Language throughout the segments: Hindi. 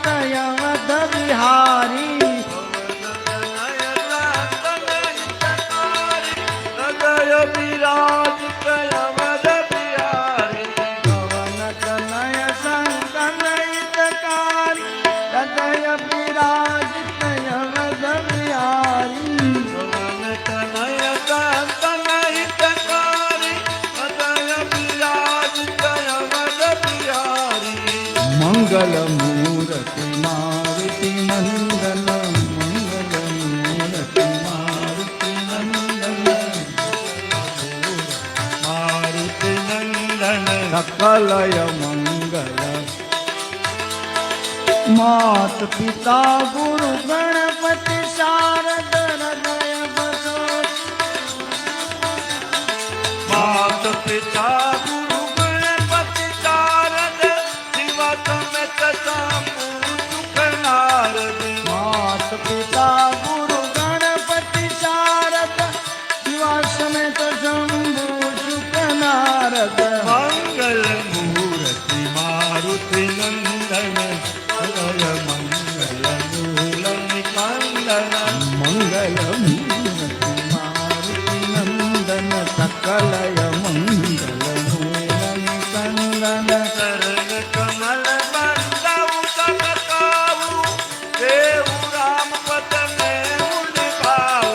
तयवद बिहारी हृदय विराज तयवद बिहारी पवन तनय संतन हितकारी हृदय विराज तयवद बिहारी पवन तनय संतन हितकारी हृदय विराज तयवद बिहारी मंगल मूर्ति मारुति नंदन मंगल मूर्ति मारुति नंदन मारुति नंदन सकलय मंगल मात पिता गुरु गणपति शारद हृदय बसो मात पिता गुरु गणपति शारद शिव समेत शंभु सुख नारद मात पिता गुरु गणपति शारद शिवा समेत शंभु सुख नारद मंगल मूर्ति मारुति नंदन हृदय मंगल मूल निकंदन मंगल मूर्ति मारुति नंदन सकलय मंगल मूल कंदन शरण कमल बंदौ सब काऊ देव राम पद में उलझाऊ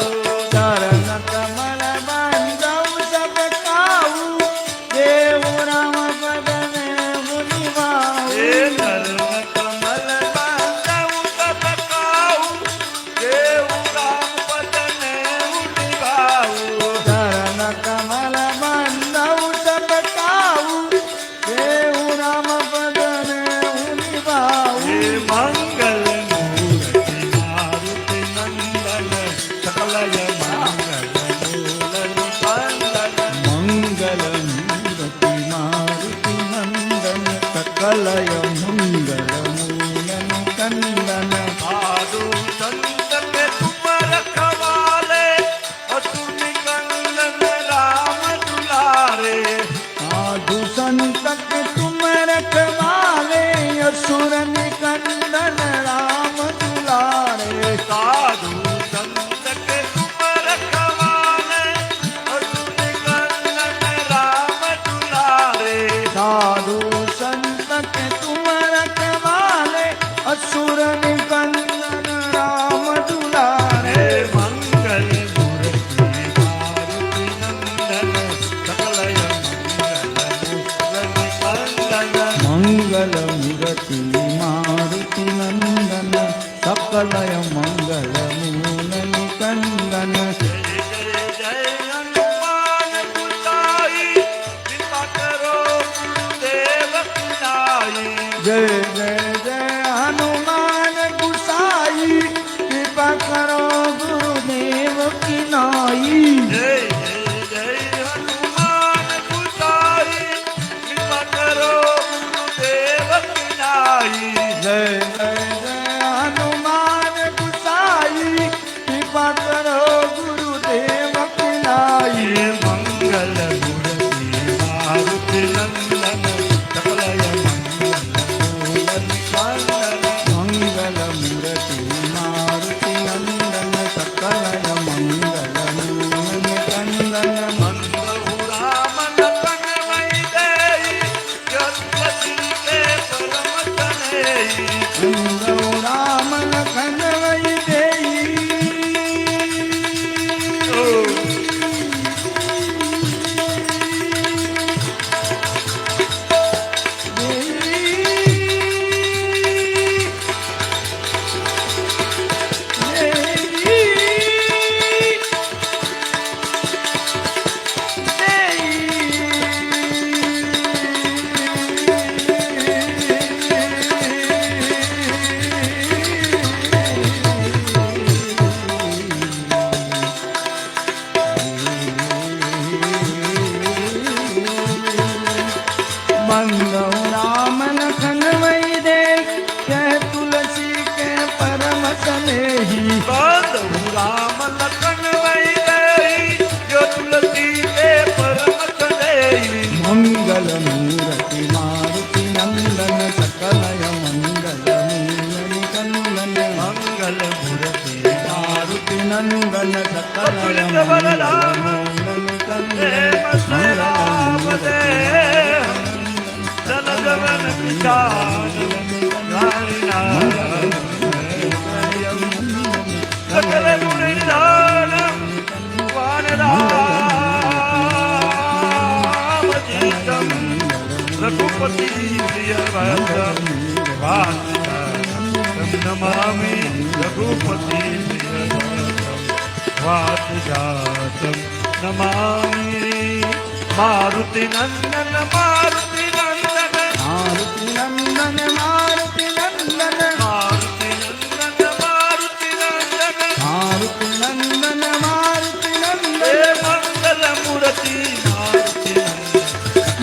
चरण कमल बंदौ सब काऊ देव राम पद में मुनिवाऊ हे शरण कमल बंदौ सब काऊ देव राम पद में उलझाऊ चरण कमल बंदौ सब काऊ देव राम पद में मुनिवाऊ हे मंगल मूर्ति मारुति नंदन सकलय मंगल मूल निकंदन मंगल मूर्ति मारुति नंदन सकलय मंगल मूलन कंदन साधु संत के तुम रखवाले असुर निकंदन राम दुलारे साधु संत के तुम रखवाले असुर निकंदन राम दुलारे साधु संत के तुम रखवाले असुर निकंदन राम दुलारे साधु संत के तुम रखवाले असुर निकंदन राम दुलारे हे मंगल मूर्ति मारुति नंदन सकलय मंगल मूल निकंदन मंगल मूर्ति मारुति नंदन सकलय मंगल मूल निकंदन जय जय जय हनुमान गुसाई कृपा करो गुरुदेव की जय जय जय हनुमान गुसाई कृपा करो गुरुदेव की नाई जय जय जय हनुमान गुसाई कृपा करो गुरुदेव की जय जय जय हनुमान गुसाई कृपा करो गुरुदेव की नाई हे मंगल मूर्ति मारुति नंदन सकलय मंगल मूल निकंदन मंगल मूर्ति मारुति नंदन सकलय मंगल मूल कंदन मंगलु राम लखन मई देहि जगति के परम तनहि मंगल राम लखन वै देई राम लखन वही देहि जो तुलसी के परमत देहि मंगल मूर्ति मारुति नंदन सकलय मंगल मूल મંગલ મૂર્તિ મારુતિ નંદન સકલ અતુલિત બલરામ રામ દેવ જન જગન વિશાલ સકલ ગુણ નિધાન વાનરામ જીતમ રઘુપતિ પ્રિય ભક્તમ નમામિ રઘુપતિ પ્રિય ભક્તમ વાતજાતમ નમામિ મારુતિ નંદન મારુતિ નંદન મારુતિ નંદન મારુતિ નંદન મારુતિ નંદન મારુતિ નંદન મારુતિ નંદન મારુતિ નંદન હે મંગલ મૂર્તિ મારુતિ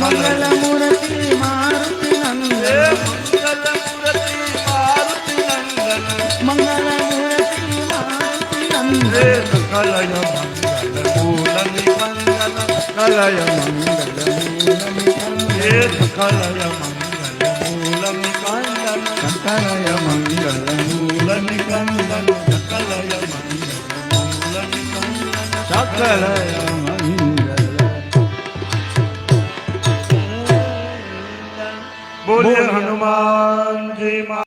મંગલ મૂર્તિ મારુતિ નંદન હે મંગલ મૂર્તિ મારુતિ નંદન મંગલ મૂર્તિ મારુતિ નંદન હે કલય મંગલ મૂલ નિકંદન કલય મંગલ હે કલય મંગલ મૂલ નિકંદન સકલય મંગલ મૂલ નિકંદન કલય મંગલ મૂલ નિકંદન સકલય મંગલ બોલે હનુમાનજી મા